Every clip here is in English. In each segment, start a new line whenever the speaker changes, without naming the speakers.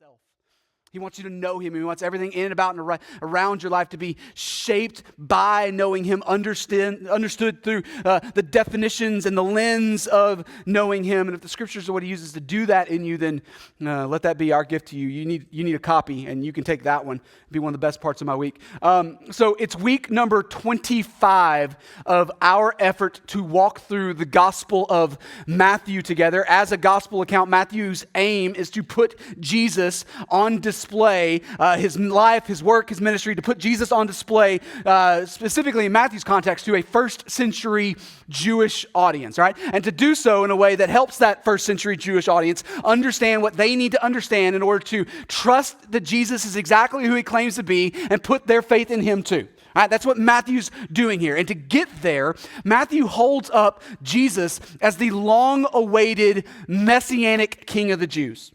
himself. He wants you to know him. He wants everything in and about and around your life to be shaped by knowing him, understood through the definitions and the lens of knowing him. And if the scriptures are what he uses to do that in you, then let that be our gift to you. You need a copy, and you can take that one. It'll be one of the best parts of my week. So it's week number 25 of our effort to walk through the Gospel of Matthew together. As a gospel account, Matthew's aim is to put Jesus on display, his life, his work, his ministry, to put Jesus on display, specifically in Matthew's context, to a first century Jewish audience, right? And to do so in a way that helps that first century Jewish audience understand what they need to understand in order to trust that Jesus is exactly who he claims to be and put their faith in him too. All right, that's what Matthew's doing here. And to get there, Matthew holds up Jesus as the long-awaited messianic king of the Jews.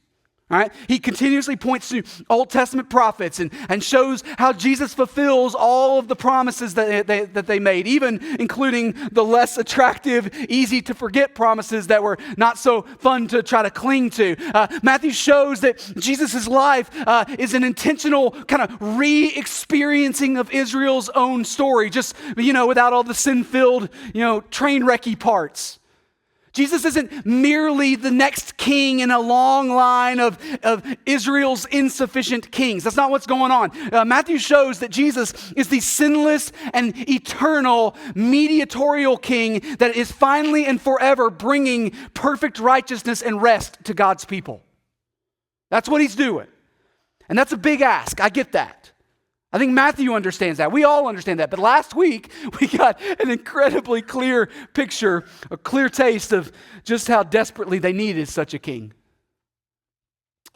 All right? He continuously points to Old Testament prophets and shows how Jesus fulfills all of the promises that they made, even including the less attractive, easy to forget promises that were not so fun to try to cling to. Matthew shows that Jesus' life is an intentional kind of re-experiencing of Israel's own story, just, without all the sin-filled, train wrecky parts. Jesus isn't merely the next king in a long line of Israel's insufficient kings. That's not what's going on. Matthew shows that Jesus is the sinless and eternal mediatorial king that is finally and forever bringing perfect righteousness and rest to God's people. That's what he's doing. And that's a big ask. I get that. I think Matthew understands that. We all understand that. But last week, we got an incredibly clear picture, a clear taste of just how desperately they needed such a king.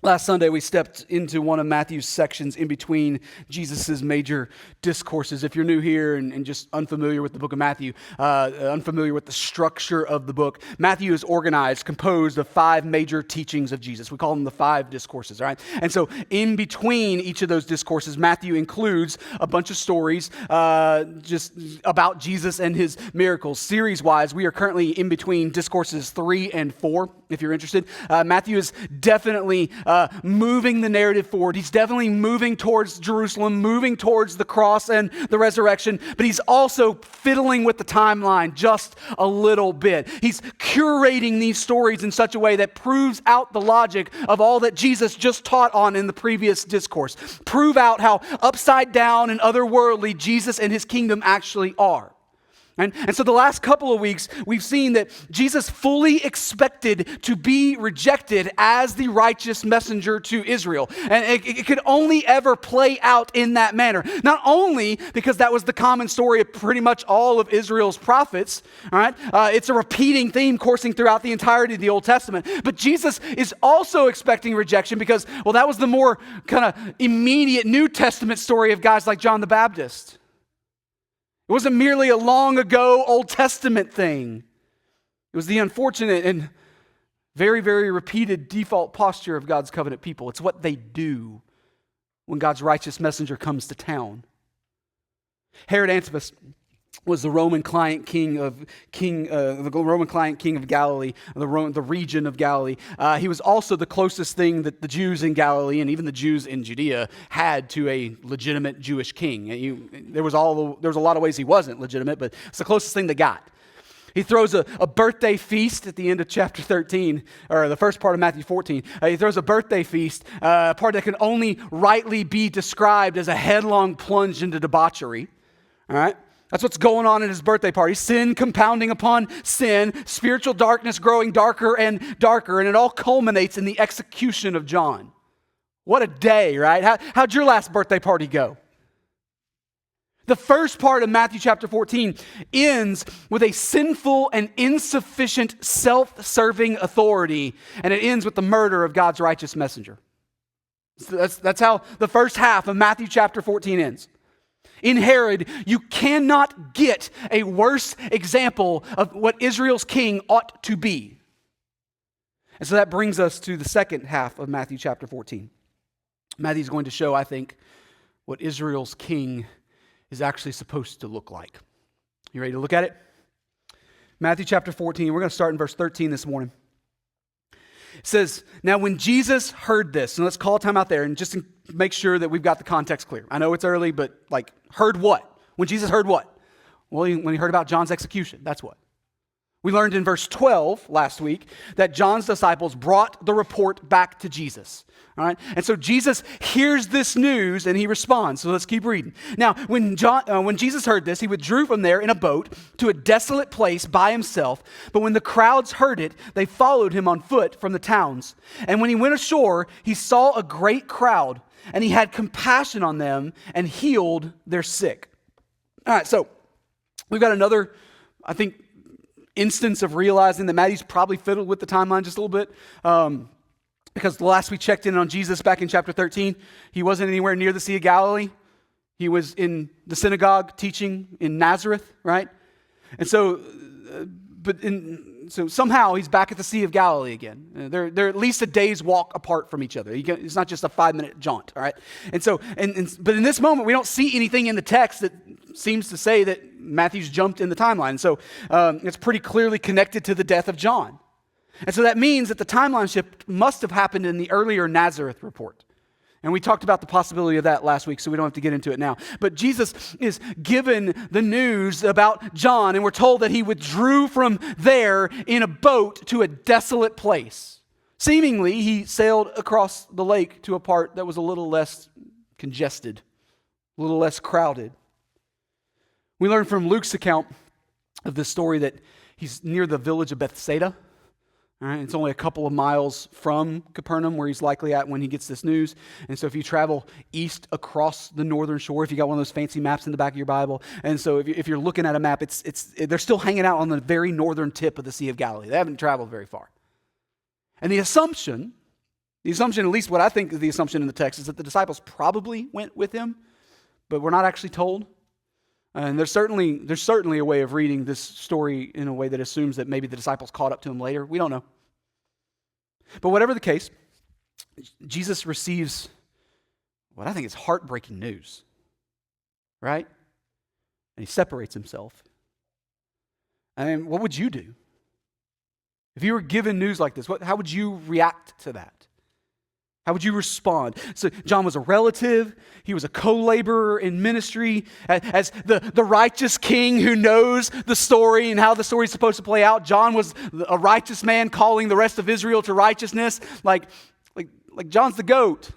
Last Sunday, we stepped into one of Matthew's sections in between Jesus' major discourses. If you're new here and just unfamiliar with the book of Matthew, unfamiliar with the structure of the book, Matthew is composed of 5 major teachings of Jesus. We call them the 5 discourses, all right? And so in between each of those discourses, Matthew includes a bunch of stories just about Jesus and his miracles. Series-wise, we are currently in between discourses 3 and 4, if you're interested. Matthew is definitely moving the narrative forward. He's definitely moving towards Jerusalem, moving towards the cross and the resurrection, but he's also fiddling with the timeline just a little bit. He's curating these stories in such a way that proves out the logic of all that Jesus just taught on in the previous discourse. Prove out how upside down and otherworldly Jesus and his kingdom actually are. And so the last couple of weeks, we've seen that Jesus fully expected to be rejected as the righteous messenger to Israel. And it could only ever play out in that manner. Not only because that was the common story of pretty much all of Israel's prophets, all right? It's a repeating theme coursing throughout the entirety of the Old Testament. But Jesus is also expecting rejection because, that was the more kind of immediate New Testament story of guys like John the Baptist. It wasn't merely a long ago Old Testament thing. It was the unfortunate and very, very repeated default posture of God's covenant people. It's what they do when God's righteous messenger comes to town. Herod Antipas was the Roman client king of Galilee, the region of Galilee. He was also the closest thing that the Jews in Galilee and even the Jews in Judea had to a legitimate Jewish king. There was a lot of ways he wasn't legitimate, but it's the closest thing they got. He throws a birthday feast at the end of chapter 13, or the first part of Matthew 14. He throws a birthday feast, a part that can only rightly be described as a headlong plunge into debauchery. All right? That's what's going on in his birthday party. Sin compounding upon sin, spiritual darkness growing darker and darker, and it all culminates in the execution of John. What a day, right? How'd your last birthday party go? The first part of Matthew chapter 14 ends with a sinful and insufficient self-serving authority, and it ends with the murder of God's righteous messenger. That's how the first half of Matthew chapter 14 ends. In Herod, you cannot get a worse example of what Israel's king ought to be. And so that brings us to the second half of Matthew chapter 14. Matthew's going to show, I think, what Israel's king is actually supposed to look like. You ready to look at it? Matthew chapter 14, we're going to start in verse 13 this morning. It says, now when Jesus heard this, and let's call a time out there and just make sure that we've got the context clear. I know it's early, but like, heard what? When Jesus heard what? Well, when he heard about John's execution, that's what. We learned in verse 12 last week that John's disciples brought the report back to Jesus. All right? And so Jesus hears this news and he responds. So let's keep reading. Now, when Jesus heard this, he withdrew from there in a boat to a desolate place by himself. But when the crowds heard it, they followed him on foot from the towns. And when he went ashore, he saw a great crowd, and he had compassion on them and healed their sick. All right, so we've got another, I think, instance of realizing that Matthew's probably fiddled with the timeline just a little bit. Because the last we checked in on Jesus back in chapter 13, he wasn't anywhere near the Sea of Galilee. He was in the synagogue teaching in Nazareth, right? And so, so somehow he's back at the Sea of Galilee again. They're at least a day's walk apart from each other. It's not just a 5-minute jaunt, all right? And so, but in this moment, we don't see anything in the text that seems to say that Matthew's jumped in the timeline. So it's pretty clearly connected to the death of John. And so that means that the timeline shift must have happened in the earlier Nazareth report. And we talked about the possibility of that last week, so we don't have to get into it now. But Jesus is given the news about John, and we're told that he withdrew from there in a boat to a desolate place. Seemingly, he sailed across the lake to a part that was a little less congested, a little less crowded. We learn from Luke's account of this story that he's near the village of Bethsaida. All right, it's only a couple of miles from Capernaum where he's likely at when he gets this news. And so if you travel east across the northern shore, if you got one of those fancy maps in the back of your Bible, and so if you're looking at a map, they're still hanging out on the very northern tip of the Sea of Galilee. They haven't traveled very far. And the assumption, at least what I think is the assumption in the text, is that the disciples probably went with him, but we're not actually told. And there's certainly a way of reading this story in a way that assumes that maybe the disciples caught up to him later. We don't know. But whatever the case, Jesus receives what I think is heartbreaking news, right? And he separates himself. I mean, what would you do? If you were given news like this, how would you react to that? How would you respond? So John was a relative. He was a co-laborer in ministry. As the righteous king who knows the story and how the story is supposed to play out, John was a righteous man calling the rest of Israel to righteousness. Like John's the goat.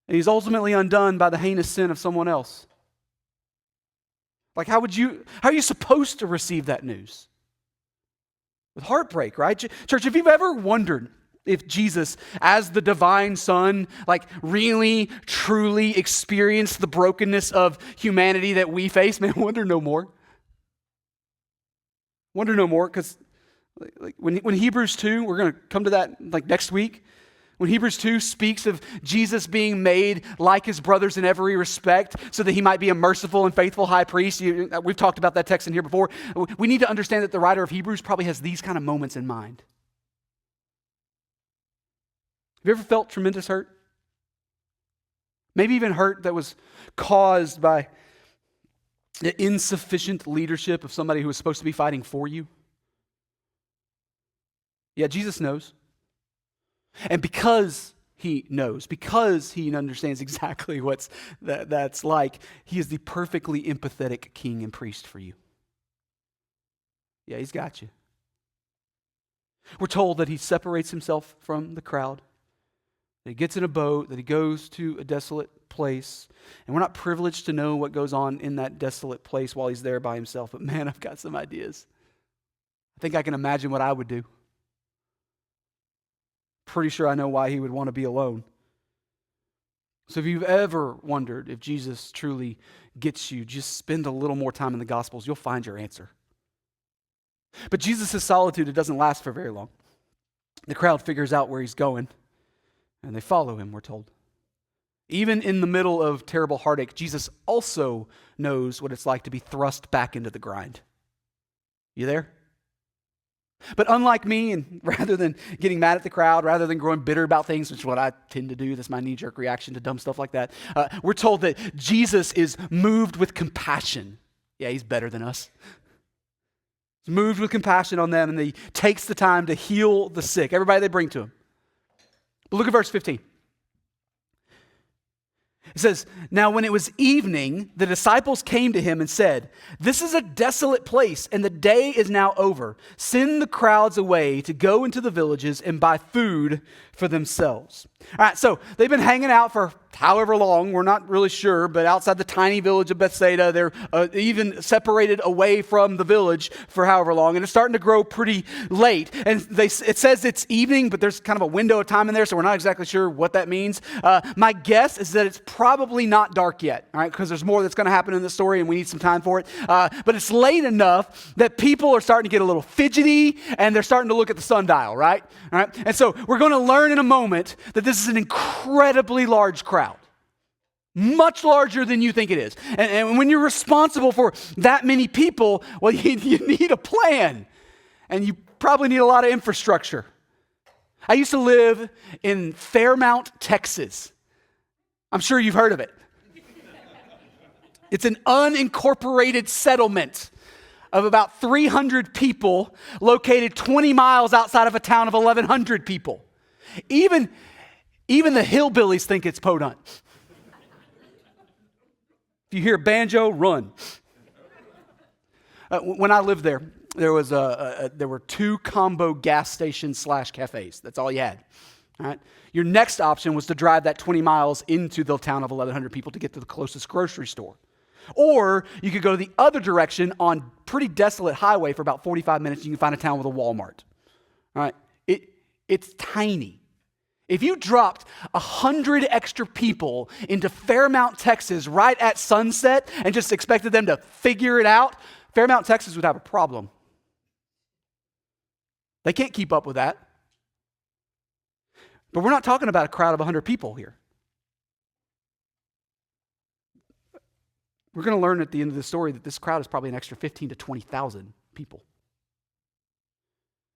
And he's ultimately undone by the heinous sin of someone else. Like how are you supposed to receive that news? With heartbreak, right? Church, if you've ever wondered if Jesus, as the divine Son, really, truly experienced the brokenness of humanity that we face, man, wonder no more. Wonder no more, because when Hebrews 2, we're going to come to that next week, when Hebrews 2 speaks of Jesus being made like his brothers in every respect so that he might be a merciful and faithful high priest. We've talked about that text in here before. We need to understand that the writer of Hebrews probably has these kind of moments in mind. Have you ever felt tremendous hurt? Maybe even hurt that was caused by the insufficient leadership of somebody who was supposed to be fighting for you? Yeah, Jesus knows. And because he knows, because he understands exactly what's that's like, he is the perfectly empathetic king and priest for you. Yeah, he's got you. We're told that he separates himself from the crowd, that he gets in a boat, that he goes to a desolate place. And we're not privileged to know what goes on in that desolate place while he's there by himself. But man, I've got some ideas. I think I can imagine what I would do. Pretty sure I know why he would want to be alone. So if you've ever wondered if Jesus truly gets you, just spend a little more time in the Gospels. You'll find your answer. But Jesus' solitude, it doesn't last for very long. The crowd figures out where he's going, and they follow him, we're told. Even in the middle of terrible heartache, Jesus also knows what it's like to be thrust back into the grind. You there? But unlike me, and rather than getting mad at the crowd, rather than growing bitter about things, which is what I tend to do, that's my knee-jerk reaction to dumb stuff like that, we're told that Jesus is moved with compassion. Yeah, he's better than us. He's moved with compassion on them, and he takes the time to heal the sick, everybody they bring to him. But look at verse 15. It says, "Now when it was evening, the disciples came to him and said, 'This is a desolate place, and the day is now over. Send the crowds away to go into the villages and buy food for themselves.'" All right, so they've been hanging out for however long, we're not really sure, but outside the tiny village of Bethsaida, they're even separated away from the village for however long, and it's starting to grow pretty late. And it says it's evening, but there's kind of a window of time in there, so we're not exactly sure what that means. My guess is that it's probably not dark yet, all right, because there's more that's going to happen in the story, and we need some time for it. But it's late enough that people are starting to get a little fidgety, and they're starting to look at the sundial, right? All right? And so we're going to learn in a moment that this is an incredibly large crowd. Much larger than you think it is. And when you're responsible for that many people, well, you need a plan. And you probably need a lot of infrastructure. I used to live in Fairmount, Texas. I'm sure you've heard of it. It's an unincorporated settlement of about 300 people located 20 miles outside of a town of 1,100 people. Even the hillbillies think it's podunk. If you hear banjo, run. When I lived there, there were 2 combo gas stations / cafes. That's all you had. All right? Your next option was to drive that 20 miles into the town of 1,100 people to get to the closest grocery store. Or you could go the other direction on pretty desolate highway for about 45 minutes. You can find a town with a Walmart. All right? It's tiny. If you dropped 100 extra people into Fairmount, Texas right at sunset and just expected them to figure it out, Fairmount, Texas would have a problem. They can't keep up with that. But we're not talking about a crowd of 100 people here. We're going to learn at the end of the story that this crowd is probably an extra 15 to 20,000 people.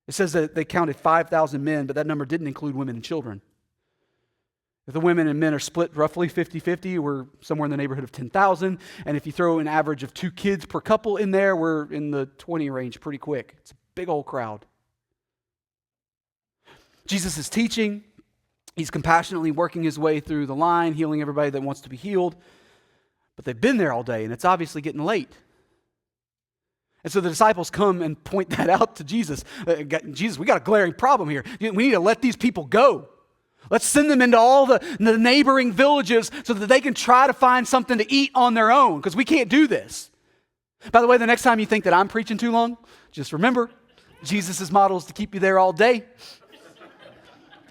It says that they counted 5,000 men, but that number didn't include women and children. If the women and men are split roughly 50-50, we're somewhere in the neighborhood of 10,000. And if you throw an average of 2 kids per couple in there, we're in the 20 range pretty quick. It's a big old crowd. Jesus is teaching. He's compassionately working his way through the line, healing everybody that wants to be healed. But they've been there all day, and it's obviously getting late. And so the disciples come and point that out to Jesus. Jesus, we got a glaring problem here. We need to let these people go. Let's send them into all the neighboring villages so that they can try to find something to eat on their own, because we can't do this. By the way, the next time you think that I'm preaching too long, just remember, Jesus' model is to keep you there all day.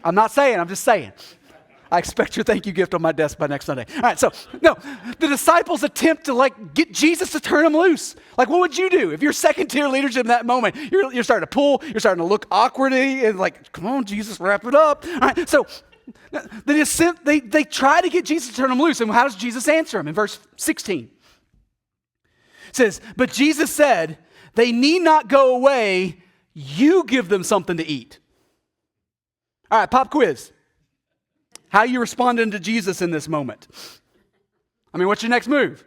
I'm not saying, I'm just saying. I expect your thank you gift on my desk by next Sunday. All right, so, no, the disciples attempt to get Jesus to turn them loose. What would you do? If you're second-tier leadership in that moment, you're starting to pull, you're starting to look awkwardly, and come on, Jesus, wrap it up. All right, so they try to get Jesus to turn them loose, and how does Jesus answer them? In verse 16, it says, "But Jesus said, 'They need not go away, you give them something to eat.'" All right, pop quiz. How are you responding to Jesus in this moment? What's your next move?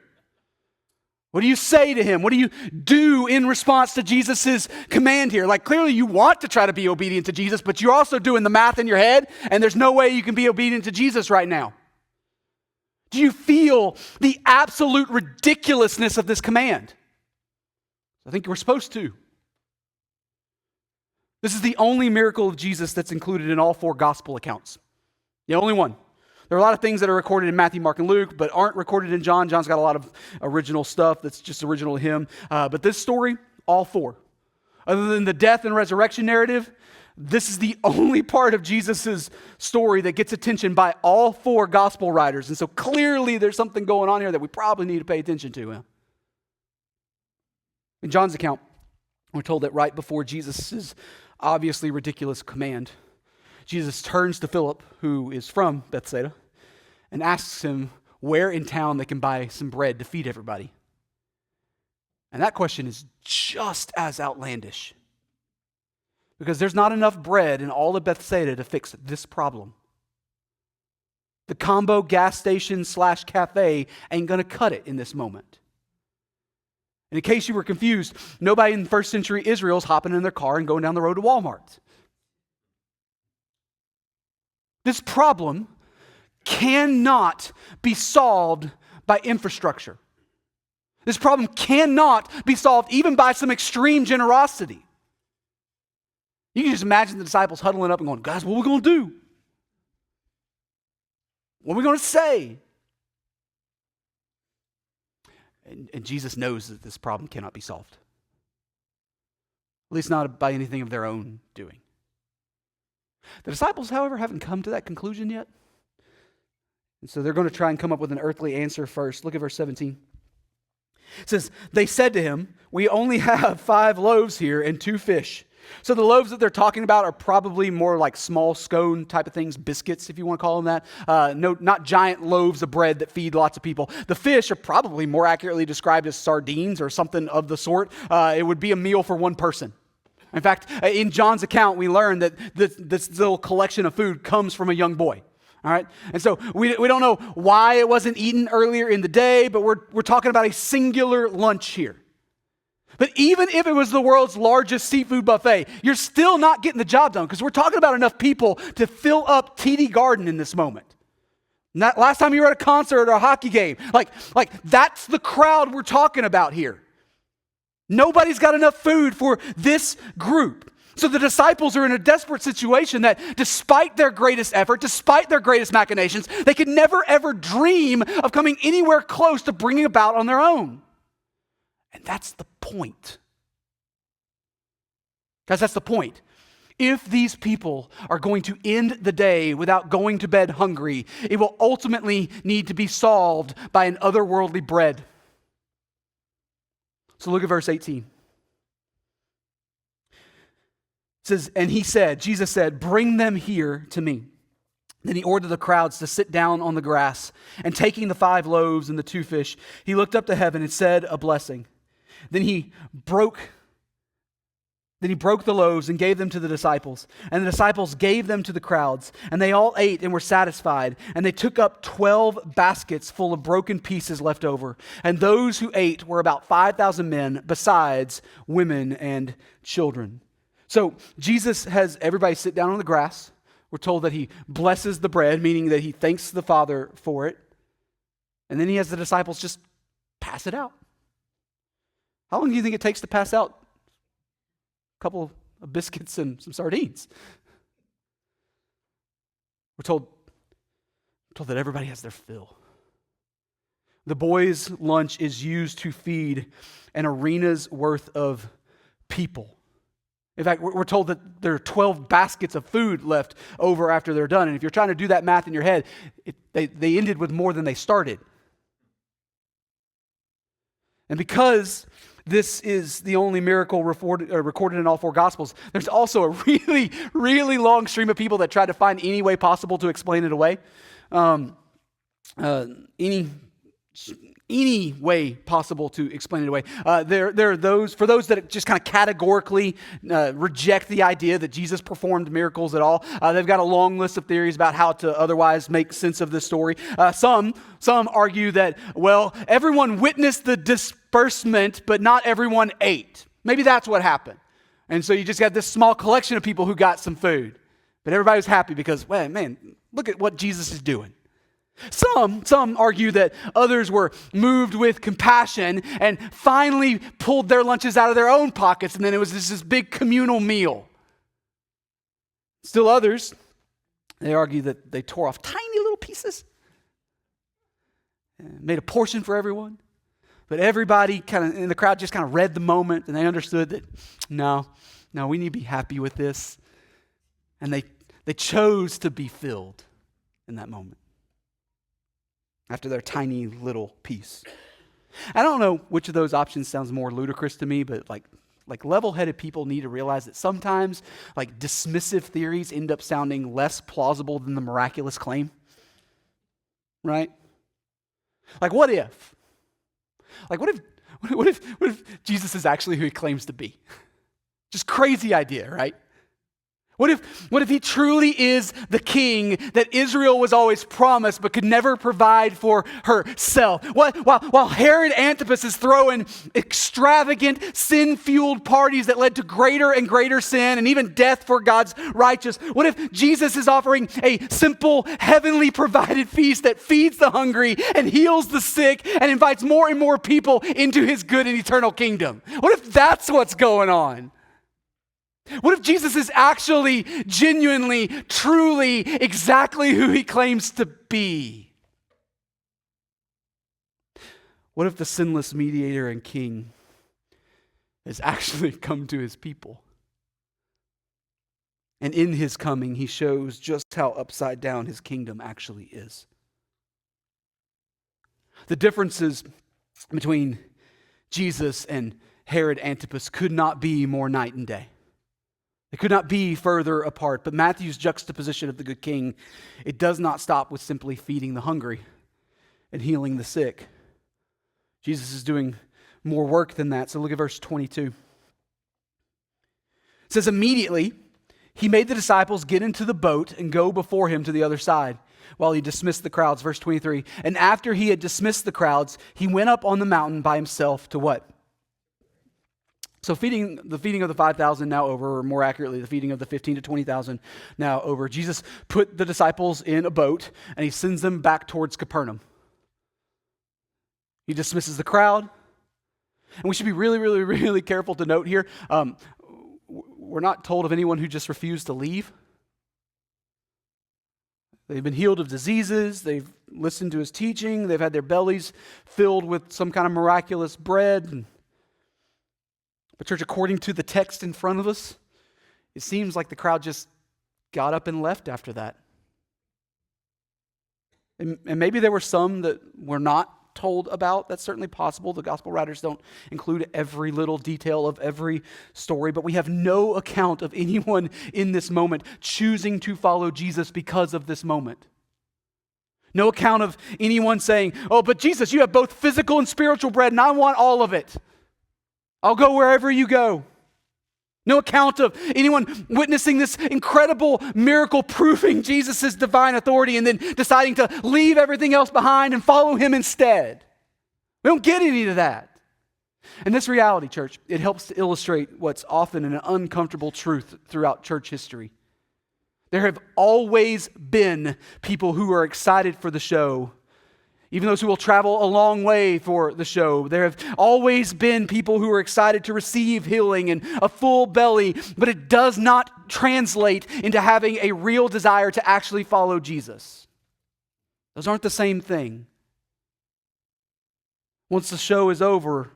What do you say to him? What do you do in response to Jesus' command here? Clearly you want to try to be obedient to Jesus, but you're also doing the math in your head, and there's no way you can be obedient to Jesus right now. Do you feel the absolute ridiculousness of this command? I think we're supposed to. This is the only miracle of Jesus that's included in all 4 gospel accounts. The only one. There are a lot of things that are recorded in Matthew, Mark, and Luke, but aren't recorded in John. John's got a lot of original stuff that's just original to him. But this story, all 4. Other than the death and resurrection narrative, this is the only part of Jesus' story that gets attention by all 4 gospel writers. And so clearly there's something going on here that we probably need to pay attention to. In John's account, we're told that right before Jesus' obviously ridiculous command, Jesus turns to Philip, who is from Bethsaida, and asks him where in town they can buy some bread to feed everybody. And that question is just as outlandish, because there's not enough bread in all of Bethsaida to fix this problem. The combo gas station / cafe ain't going to cut it in this moment. And in case you were confused, nobody in first century Israel is hopping in their car and going down the road to Walmart. This problem cannot be solved by infrastructure. This problem cannot be solved even by some extreme generosity. You can just imagine the disciples huddling up and going, guys, what are we going to do? What are we going to say? And Jesus knows that this problem cannot be solved. At least not by anything of their own doing. The disciples, however, haven't come to that conclusion yet. And so they're going to try and come up with an earthly answer first. Look at verse 17. It says, they said to him, we only have 5 loaves here and 2 fish. So the loaves that they're talking about are probably more like small scone type of things, biscuits, if you want to call them that. No, not giant loaves of bread that feed lots of people. The fish are probably more accurately described as sardines or something of the sort. It would be a meal for one person. In fact, in John's account, we learn that this little collection of food comes from a young boy. All right, and so we don't know why it wasn't eaten earlier in the day, but we're talking about a singular lunch here. But even if it was the world's largest seafood buffet, you're still not getting the job done because we're talking about enough people to fill up TD Garden in this moment. Not last time you were at a concert or a hockey game, like that's the crowd we're talking about here. Nobody's got enough food for this group. So the disciples are in a desperate situation that despite their greatest effort, despite their greatest machinations, they could never ever dream of coming anywhere close to bringing about on their own. And that's the point. Guys, that's the point. If these people are going to end the day without going to bed hungry, it will ultimately need to be solved by an otherworldly bread. So look at verse 18. It says, and Jesus said, bring them here to me. Then he ordered the crowds to sit down on the grass, and taking the 5 loaves and the 2 fish, he looked up to heaven and said a blessing. Then he broke the loaves and gave them to the disciples, and the disciples gave them to the crowds, and they all ate and were satisfied, and they took up 12 baskets full of broken pieces left over, and those who ate were about 5,000 men, besides women and children. So Jesus has everybody sit down on the grass. We're told that he blesses the bread, meaning that he thanks the Father for it. And then he has the disciples just pass it out. How long do you think it takes to pass out a couple of biscuits and some sardines? We're told that everybody has their fill. The boys' lunch is used to feed an arena's worth of people. In fact, we're told that there are 12 baskets of food left over after they're done. And if you're trying to do that math in your head, they ended with more than they started. And because this is the only miracle recorded in all 4 Gospels, there's also a really, really long stream of people that tried to find any way possible to explain it away. Any way possible to explain it away. There are those that just kind of categorically reject the idea that Jesus performed miracles at all. They've got a long list of theories about how to otherwise make sense of this story. Some argue that, well, everyone witnessed the disbursement, but not everyone ate. Maybe that's what happened. And so you just got this small collection of people who got some food. But everybody was happy because, well, man, look at what Jesus is doing. Some argue that others were moved with compassion and finally pulled their lunches out of their own pockets, and then it was this big communal meal. Still others, they argue that they tore off tiny little pieces and made a portion for everyone. But everybody kind of in the crowd just kind of read the moment, and they understood that no, we need to be happy with this. And they chose to be filled in that moment after their tiny little piece. I don't know which of those options sounds more ludicrous to me, but like level-headed people need to realize that sometimes like dismissive theories end up sounding less plausible than the miraculous claim. Right? Like what if Jesus is actually who he claims to be? Just crazy idea, right? What if he truly is the king that Israel was always promised but could never provide for herself? While Herod Antipas is throwing extravagant, sin-fueled parties that led to greater and greater sin and even death for God's righteous, what if Jesus is offering a simple, heavenly provided feast that feeds the hungry and heals the sick and invites more and more people into his good and eternal kingdom? What if that's what's going on? What if Jesus is actually, genuinely, truly, exactly who he claims to be? What if the sinless mediator and king has actually come to his people? And in his coming, he shows just how upside down his kingdom actually is. The differences between Jesus and Herod Antipas could not be more night and day. They could not be further apart. But Matthew's juxtaposition of the good king, it does not stop with simply feeding the hungry and healing the sick. Jesus is doing more work than that. So look at verse 22. It says, immediately he made the disciples get into the boat and go before him to the other side while he dismissed the crowds. Verse 23. And after he had dismissed the crowds, he went up on the mountain by himself to what? So the feeding of the 5,000 now over, or more accurately, the feeding of the 15 to 20,000 now over. Jesus put the disciples in a boat and he sends them back towards Capernaum. He dismisses the crowd. And we should be really, really, really careful to note here, we're not told of anyone who just refused to leave. They've been healed of diseases. They've listened to his teaching. They've had their bellies filled with some kind of miraculous bread. But church, according to the text in front of us, it seems like the crowd just got up and left after that. And maybe there were some that were not told about. That's certainly possible. The gospel writers don't include every little detail of every story, but we have no account of anyone in this moment choosing to follow Jesus because of this moment. No account of anyone saying, oh, but Jesus, you have both physical and spiritual bread, and I want all of it. I'll go wherever you go. No account of anyone witnessing this incredible miracle proving Jesus' divine authority and then deciding to leave everything else behind and follow him instead. We don't get any of that. And this reality, church, it helps to illustrate what's often an uncomfortable truth throughout church history. There have always been people who are excited for the show, even those who will travel a long way for the show. There have always been people who are excited to receive healing and a full belly, but it does not translate into having a real desire to actually follow Jesus. Those aren't the same thing. Once the show is over,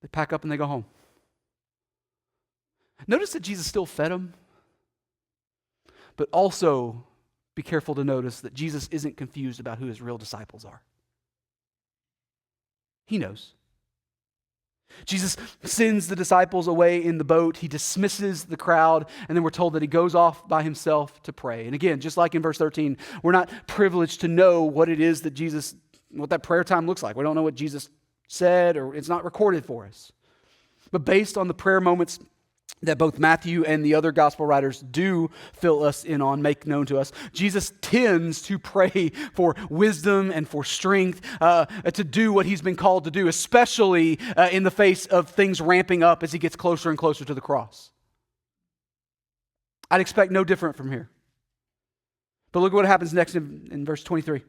they pack up and they go home. Notice that Jesus still fed them, but also be careful to notice that Jesus isn't confused about who his real disciples are. He knows. Jesus sends the disciples away in the boat. He dismisses the crowd, and then we're told that he goes off by himself to pray. And again, just like in verse 13, we're not privileged to know what it is that what that prayer time looks like. We don't know what Jesus said, or it's not recorded for us. But based on the prayer moments that both Matthew and the other gospel writers do fill us in on, make known to us, Jesus tends to pray for wisdom and for strength to do what he's been called to do, especially in the face of things ramping up as he gets closer and closer to the cross. I'd expect no different from here. But look at what happens next in verse 23.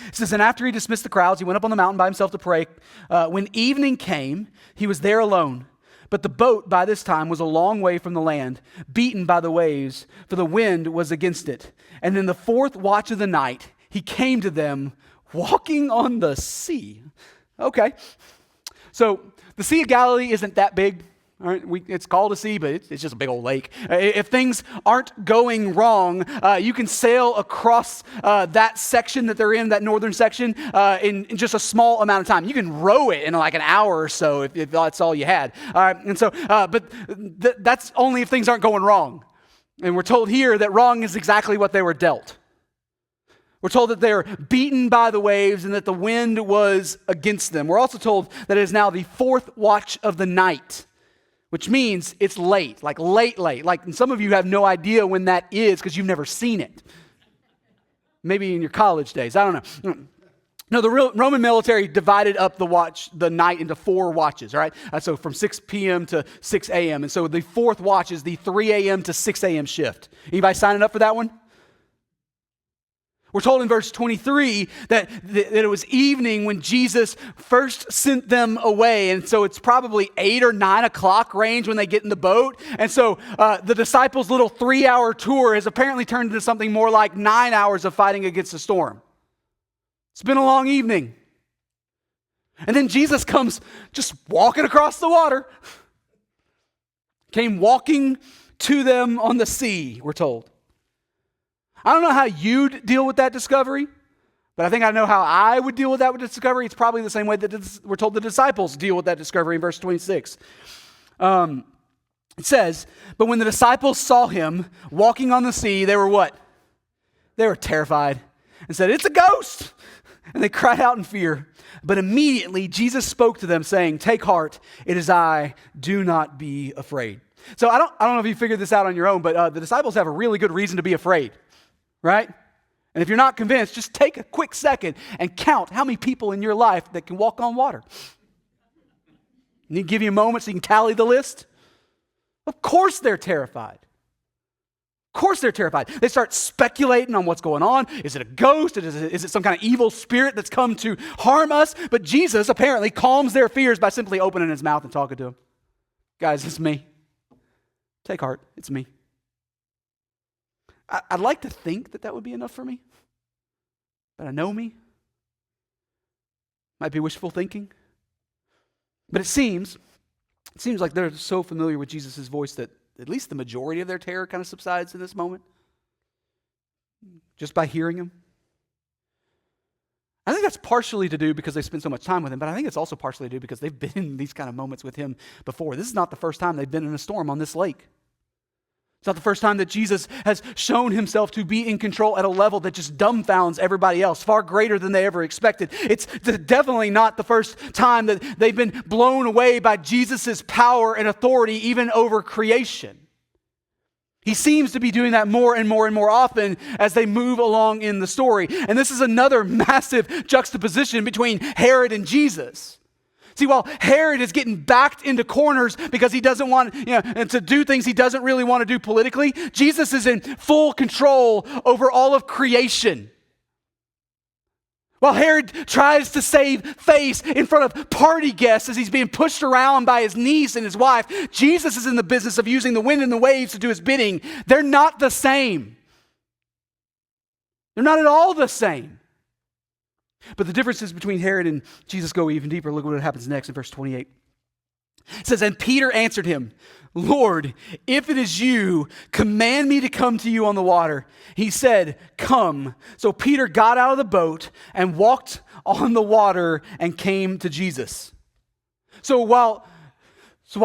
It says, and after he dismissed the crowds, he went up on the mountain by himself to pray. When evening came, he was there alone. But the boat by this time was a long way from the land, beaten by the waves, for the wind was against it. And in the fourth watch of the night, he came to them walking on the sea. Okay, so the Sea of Galilee isn't that big. All right, it's called a sea, but it's just a big old lake. If things aren't going wrong, you can sail across that section that they're in, that northern section, in just a small amount of time. You can row it in like an hour or so if that's all you had. All right, and so, but that's only if things aren't going wrong. And we're told here that wrong is exactly what they were dealt. We're told that they're beaten by the waves and that the wind was against them. We're also told that it is now the fourth watch of the night. which means it's late, like late. Like, and some of you have no idea when that is because you've never seen it. Maybe in your college days, I don't know. No, the Roman military divided up the night into 4 watches, all right? So from 6 p.m. to 6 a.m. And so the 4th watch is the 3 a.m. to 6 a.m. shift. Anybody signing up for that one? We're told in verse 23 that it was evening when Jesus first sent them away. And so it's probably 8 or 9 o'clock range when they get in the boat. And so the disciples' little 3-hour tour has apparently turned into something more like 9 hours of fighting against the storm. It's been a long evening. And then Jesus comes just walking across the water. Came walking to them on the sea, we're told. I don't know how you'd deal with that discovery, but I think I know how I would deal with that discovery. It's probably the same way that we're told the disciples deal with that discovery in verse 26. It says, but when the disciples saw him walking on the sea, they were what? They were terrified and said, it's a ghost. And they cried out in fear. But immediately Jesus spoke to them saying, take heart, it is I, do not be afraid. So I don't know if you figured this out on your own, but the disciples have a really good reason to be afraid, right? And if you're not convinced, just take a quick second and count how many people in your life that can walk on water. Need to give you a moment so you can tally the list? Of course they're terrified. Of course they're terrified. They start speculating on what's going on. Is it a ghost? Is it some kind of evil spirit that's come to harm us? But Jesus apparently calms their fears by simply opening his mouth and talking to them. Guys, it's me. Take heart. It's me. I'd like to think that would be enough for me. But I know me. Might be wishful thinking. But it seems like they're so familiar with Jesus' voice that at least the majority of their terror kind of subsides in this moment. Just by hearing him. I think that's partially to do because they spend so much time with him, but I think it's also partially to do because they've been in these kind of moments with him before. This is not the first time they've been in a storm on this lake. It's not the first time that Jesus has shown himself to be in control at a level that just dumbfounds everybody else, far greater than they ever expected. It's definitely not the first time that they've been blown away by Jesus' power and authority, even over creation. He seems to be doing that more and more and more often as they move along in the story. And this is another massive juxtaposition between Herod and Jesus. See, while Herod is getting backed into corners because he doesn't want to do things he doesn't really want to do politically, Jesus is in full control over all of creation. While Herod tries to save face in front of party guests as he's being pushed around by his niece and his wife, Jesus is in the business of using the wind and the waves to do his bidding. They're not the same. They're not at all the same. But the differences between Herod and Jesus go even deeper. Look what happens next in verse 28. It says, and Peter answered him, Lord, if it is you, command me to come to you on the water. He said, come. So Peter got out of the boat and walked on the water and came to Jesus. So while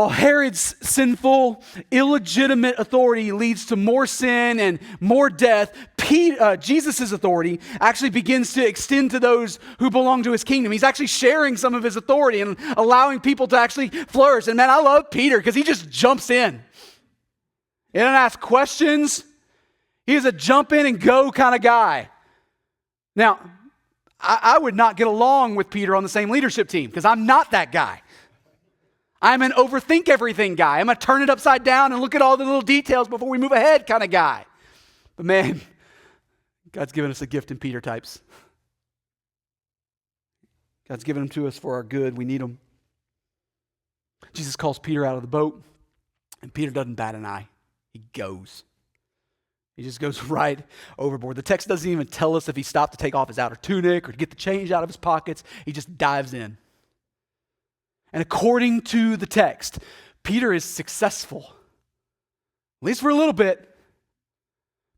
Herod's sinful, illegitimate authority leads to more sin and more death, Jesus' authority actually begins to extend to those who belong to his kingdom. He's actually sharing some of his authority and allowing people to actually flourish. And man, I love Peter because he just jumps in. He doesn't ask questions. He's a jump in and go kind of guy. Now, I would not get along with Peter on the same leadership team because I'm not that guy. I'm an overthink everything guy. I'm a turn it upside down and look at all the little details before we move ahead kind of guy. But man, God's given us a gift in Peter types. God's given them to us for our good. We need them. Jesus calls Peter out of the boat, and Peter doesn't bat an eye. He goes. He just goes right overboard. The text doesn't even tell us if he stopped to take off his outer tunic or to get the change out of his pockets. He just dives in. And according to the text, Peter is successful, at least for a little bit.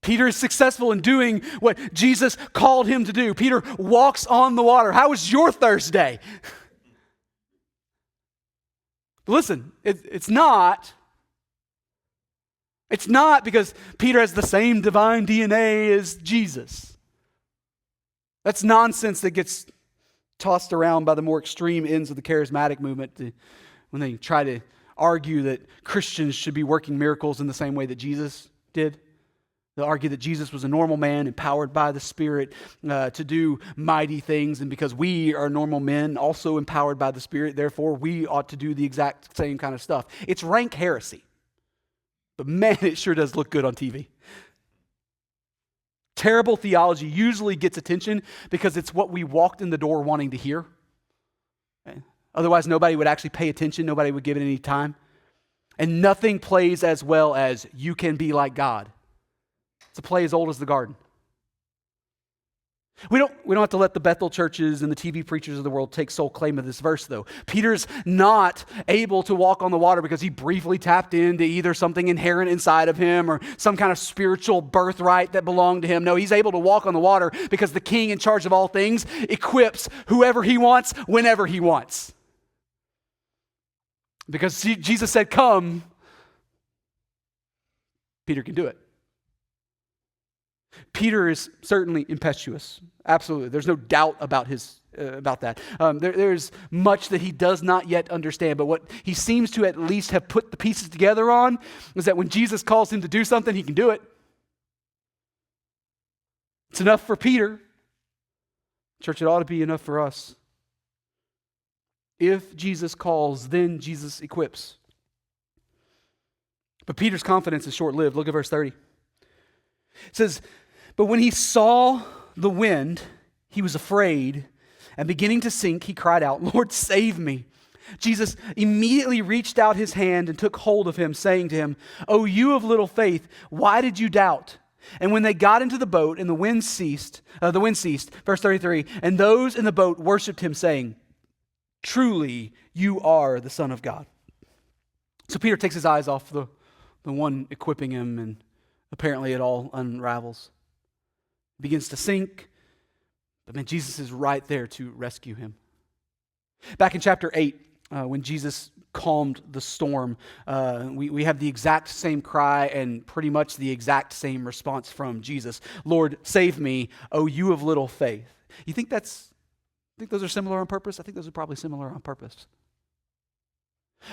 Peter is successful in doing what Jesus called him to do. Peter walks on the water. How was your Thursday? Listen, it's not because Peter has the same divine DNA as Jesus. That's nonsense that gets tossed around by the more extreme ends of the charismatic movement when they try to argue that Christians should be working miracles in the same way that Jesus did. They'll argue that Jesus was a normal man empowered by the Spirit to do mighty things, and because we are normal men also empowered by the Spirit, therefore we ought to do the exact same kind of stuff. It's rank heresy. But man, it sure does look good on TV. Terrible theology usually gets attention because it's what we walked in the door wanting to hear. Okay? Otherwise, nobody would actually pay attention. Nobody would give it any time. And nothing plays as well as "you can be like God." It's a play as old as the garden. We don't have to let the Bethel churches and the TV preachers of the world take sole claim of this verse, though. Peter's not able to walk on the water because he briefly tapped into either something inherent inside of him or some kind of spiritual birthright that belonged to him. No, he's able to walk on the water because the King in charge of all things equips whoever he wants, whenever he wants. Because Jesus said, "Come," Peter can do it. Peter is certainly impetuous. Absolutely. There's no doubt about that. There's much that he does not yet understand, but what he seems to at least have put the pieces together on is that when Jesus calls him to do something, he can do it. It's enough for Peter. Church, it ought to be enough for us. If Jesus calls, then Jesus equips. But Peter's confidence is short-lived. Look at verse 30. It says, "But when he saw the wind, he was afraid, and beginning to sink, he cried out, 'Lord, save me.' Jesus immediately reached out his hand and took hold of him, saying to him, 'O you of little faith, why did you doubt?' And when they got into the boat and the wind ceased, verse 33, and those in the boat worshiped him, saying, 'Truly you are the Son of God.'" So Peter takes his eyes off the one equipping him, and apparently it all unravels. It begins to sink, but man, Jesus is right there to rescue him. Back in chapter 8, when Jesus calmed the storm, we have the exact same cry and pretty much the exact same response from Jesus. "Lord, save me, O you of little faith." You think those are similar on purpose? I think those are probably similar on purpose.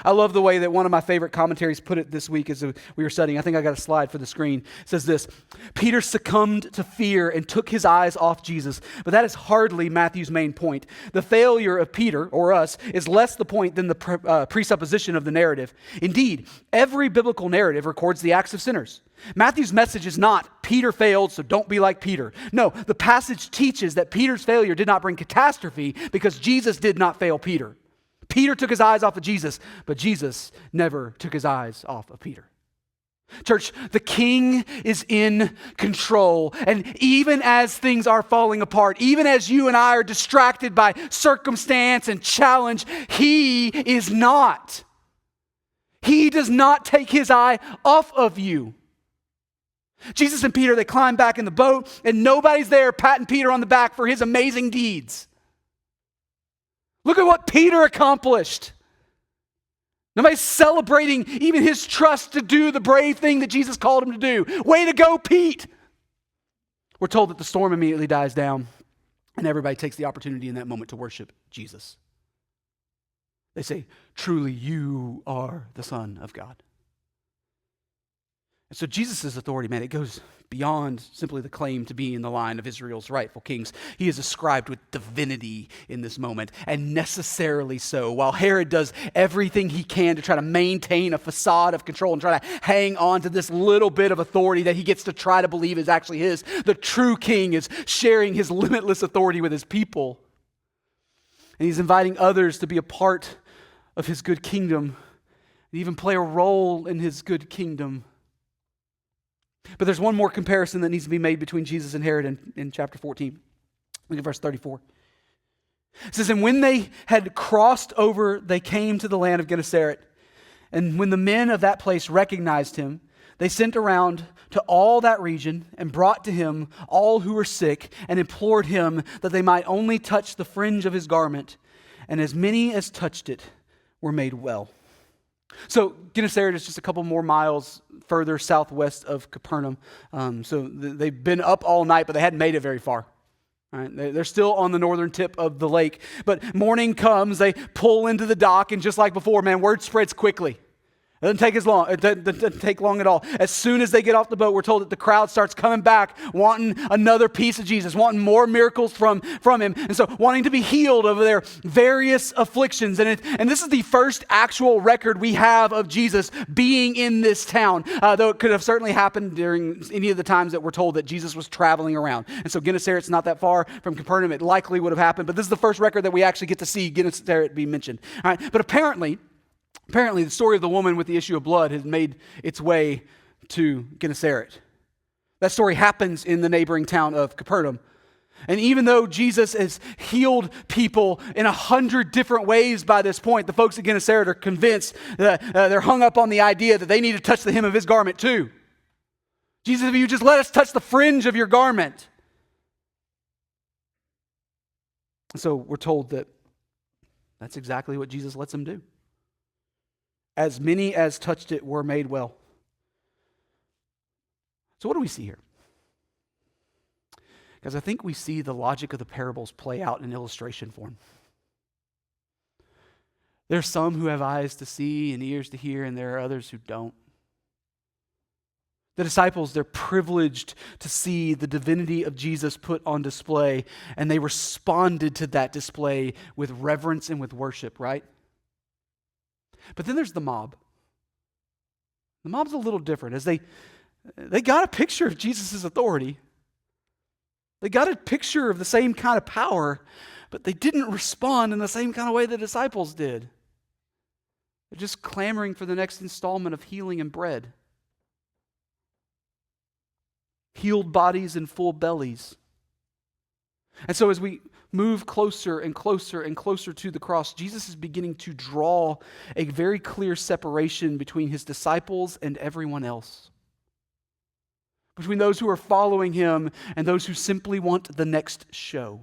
I love the way that one of my favorite commentaries put it this week as we were studying. I think I got a slide for the screen. It says this: "Peter succumbed to fear and took his eyes off Jesus." But that is hardly Matthew's main point. The failure of Peter, or us, is less the point than the presupposition of the narrative. Indeed, every biblical narrative records the acts of sinners. Matthew's message is not, "Peter failed, so don't be like Peter." No, the passage teaches that Peter's failure did not bring catastrophe because Jesus did not fail Peter. Peter took his eyes off of Jesus, but Jesus never took his eyes off of Peter. Church, the King is in control, and even as things are falling apart, even as you and I are distracted by circumstance and challenge, He is not. He does not take His eye off of you. Jesus and Peter, they climb back in the boat, and nobody's there patting Peter on the back for his amazing deeds. Look at what Peter accomplished. Nobody's celebrating even his trust to do the brave thing that Jesus called him to do. Way to go, Pete. We're told that the storm immediately dies down, and everybody takes the opportunity in that moment to worship Jesus. They say, "Truly you are the Son of God." And so Jesus' authority, man, it goes beyond simply the claim to be in the line of Israel's rightful kings. He is ascribed with divinity in this moment, and necessarily so. While Herod does everything he can to try to maintain a facade of control and try to hang on to this little bit of authority that he gets to try to believe is actually his, the true king is sharing his limitless authority with his people. And he's inviting others to be a part of his good kingdom and even play a role in his good kingdom. But there's one more comparison that needs to be made between Jesus and Herod in chapter 14. Look at verse 34. It says, "And when they had crossed over, they came to the land of Gennesaret. And when the men of that place recognized him, they sent around to all that region and brought to him all who were sick and implored him that they might only touch the fringe of his garment. And as many as touched it were made well." So Gennesaret is just a couple more miles further southwest of Capernaum. So they've been up all night, but they hadn't made it very far. All right? They're still on the northern tip of the lake. But morning comes, they pull into the dock, and just like before, man, word spreads quickly. It doesn't take long at all. As soon as they get off the boat, we're told that the crowd starts coming back, wanting another piece of Jesus, wanting more miracles from him, and so wanting to be healed of their various afflictions. And this is the first actual record we have of Jesus being in this town, though it could have certainly happened during any of the times that we're told that Jesus was traveling around. And so Gennesaret's not that far from Capernaum. It likely would have happened, but this is the first record that we actually get to see Gennesaret be mentioned. All right, but apparently, the story of the woman with the issue of blood has made its way to Gennesaret. That story happens in the neighboring town of Capernaum. And even though Jesus has healed people in 100 different ways by this point, the folks at Gennesaret are convinced that they're hung up on the idea that they need to touch the hem of his garment too. Jesus, if you just let us touch the fringe of your garment. So we're told that that's exactly what Jesus lets them do. As many as touched it were made well. So what do we see here? Because I think we see the logic of the parables play out in illustration form. There's some who have eyes to see and ears to hear, and there are others who don't. The disciples, they're privileged to see the divinity of Jesus put on display, and they responded to that display with reverence and with worship, right? But then there's the mob. The mob's a little different, as they got a picture of Jesus' authority. They got a picture of the same kind of power, but they didn't respond in the same kind of way the disciples did. They're just clamoring for the next installment of healing and bread. Healed bodies and full bellies. And so as we move closer and closer and closer to the cross, Jesus is beginning to draw a very clear separation between his disciples and everyone else. Between those who are following him and those who simply want the next show.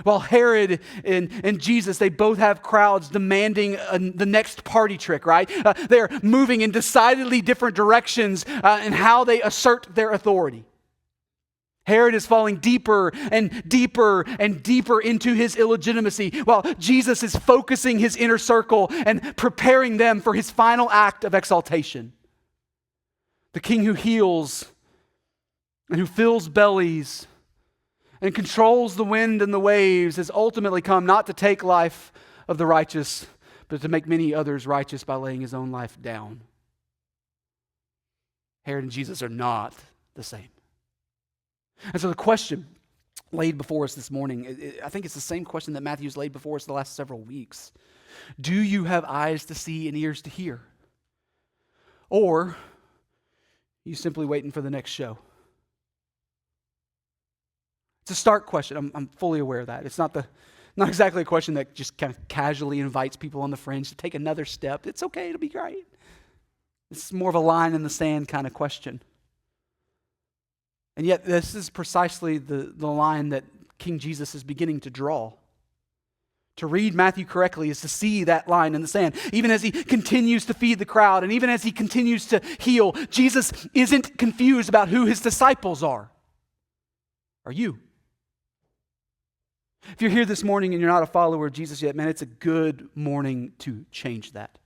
While Herod and Jesus, they both have crowds demanding the next party trick, right? They're moving in decidedly different directions in how they assert their authority. Herod is falling deeper and deeper and deeper into his illegitimacy, while Jesus is focusing his inner circle and preparing them for his final act of exaltation. The king who heals and who fills bellies and controls the wind and the waves has ultimately come not to take life of the righteous, but to make many others righteous by laying his own life down. Herod and Jesus are not the same. And so the question laid before us this morning, I think it's the same question that Matthew's laid before us the last several weeks. Do you have eyes to see and ears to hear? Or are you simply waiting for the next show? It's a stark question. I'm fully aware of that. It's not exactly a question that just kind of casually invites people on the fringe to take another step. It's okay, it'll be great. It's more of a line in the sand kind of question. And yet this is precisely the line that King Jesus is beginning to draw. To read Matthew correctly is to see that line in the sand. Even as he continues to feed the crowd and even as he continues to heal, Jesus isn't confused about who his disciples are. Are you? If you're here this morning and you're not a follower of Jesus yet, man, it's a good morning to change that.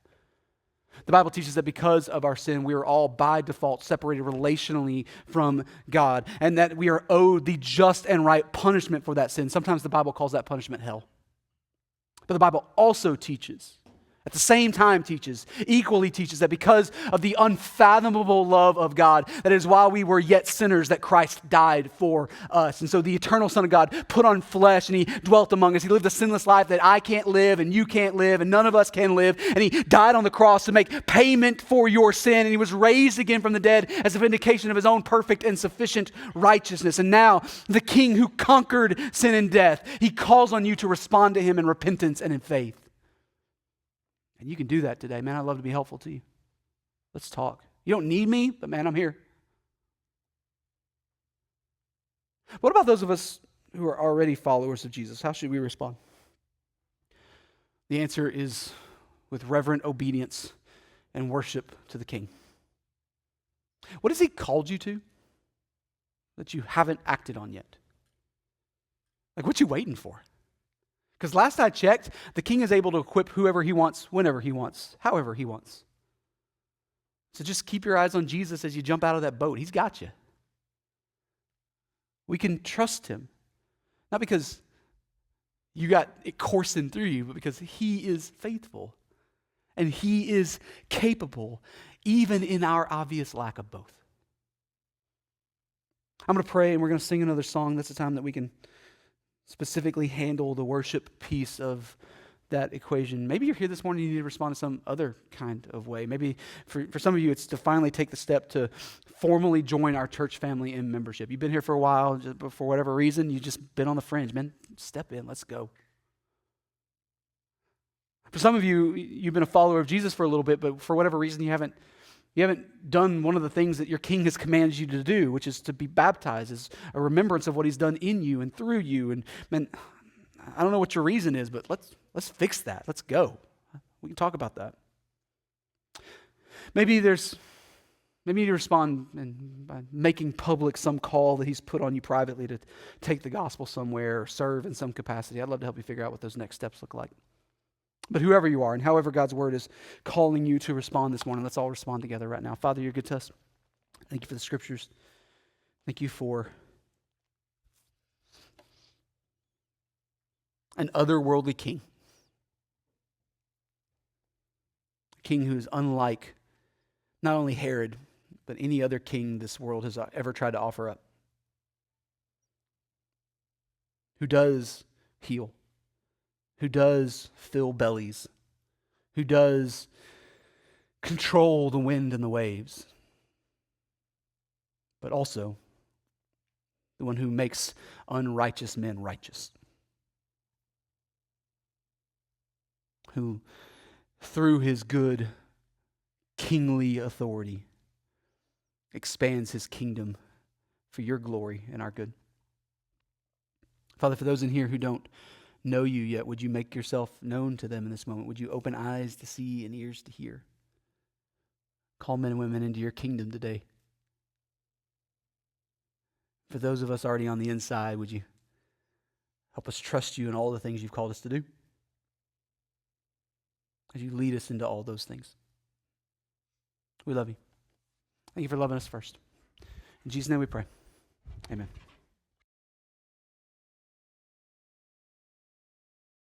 The Bible teaches that because of our sin, we are all by default separated relationally from God, and that we are owed the just and right punishment for that sin. Sometimes the Bible calls that punishment hell. But the Bible also teaches, at the same time equally teaches that because of the unfathomable love of God, that is while we were yet sinners that Christ died for us. And so the eternal Son of God put on flesh and he dwelt among us. He lived a sinless life that I can't live and you can't live and none of us can live. And he died on the cross to make payment for your sin. And he was raised again from the dead as a vindication of his own perfect and sufficient righteousness. And now the King who conquered sin and death, he calls on you to respond to him in repentance and in faith. And you can do that today. Man, I'd love to be helpful to you. Let's talk. You don't need me, but man, I'm here. What about those of us who are already followers of Jesus? How should we respond? The answer is with reverent obedience and worship to the King. What has he called you to that you haven't acted on yet? Like, what you waiting for? Because last I checked, the King is able to equip whoever he wants, whenever he wants, however he wants. So just keep your eyes on Jesus as you jump out of that boat. He's got you. We can trust him. Not because you got it coursing through you, but because he is faithful. And he is capable, even in our obvious lack of both. I'm going to pray and we're going to sing another song. That's the time that we can specifically handle the worship piece of that equation. Maybe you're here this morning and you need to respond to some other kind of way. Maybe for some of you, it's to finally take the step to formally join our church family in membership. You've been here for a while, but for whatever reason, you've just been on the fringe. Man, step in, let's go. For some of you, you've been a follower of Jesus for a little bit, but for whatever reason, you haven't done one of the things that your King has commanded you to do, which is to be baptized as a remembrance of what he's done in you and through you. And man, I don't know what your reason is, but let's fix that. Let's go. We can talk about that. Maybe you respond by making public some call that he's put on you privately to take the gospel somewhere or serve in some capacity. I'd love to help you figure out what those next steps look like. But whoever you are and however God's word is calling you to respond this morning, let's all respond together right now. Father, you're good to us. Thank you for the scriptures. Thank you for an otherworldly king. A king who is unlike not only Herod, but any other king this world has ever tried to offer up. Who does heal. Who does fill bellies, who does control the wind and the waves, but also the one who makes unrighteous men righteous, who through his good kingly authority expands his kingdom for your glory and our good. Father, for those in here who don't know you yet, would you make yourself known to them in this moment? Would you open eyes to see and ears to hear? Call men and women into your kingdom today. For those of us already on the inside, would you help us trust you in all the things you've called us to do? As you lead us into all those things. We love you. Thank you for loving us first. In Jesus' name we pray. Amen.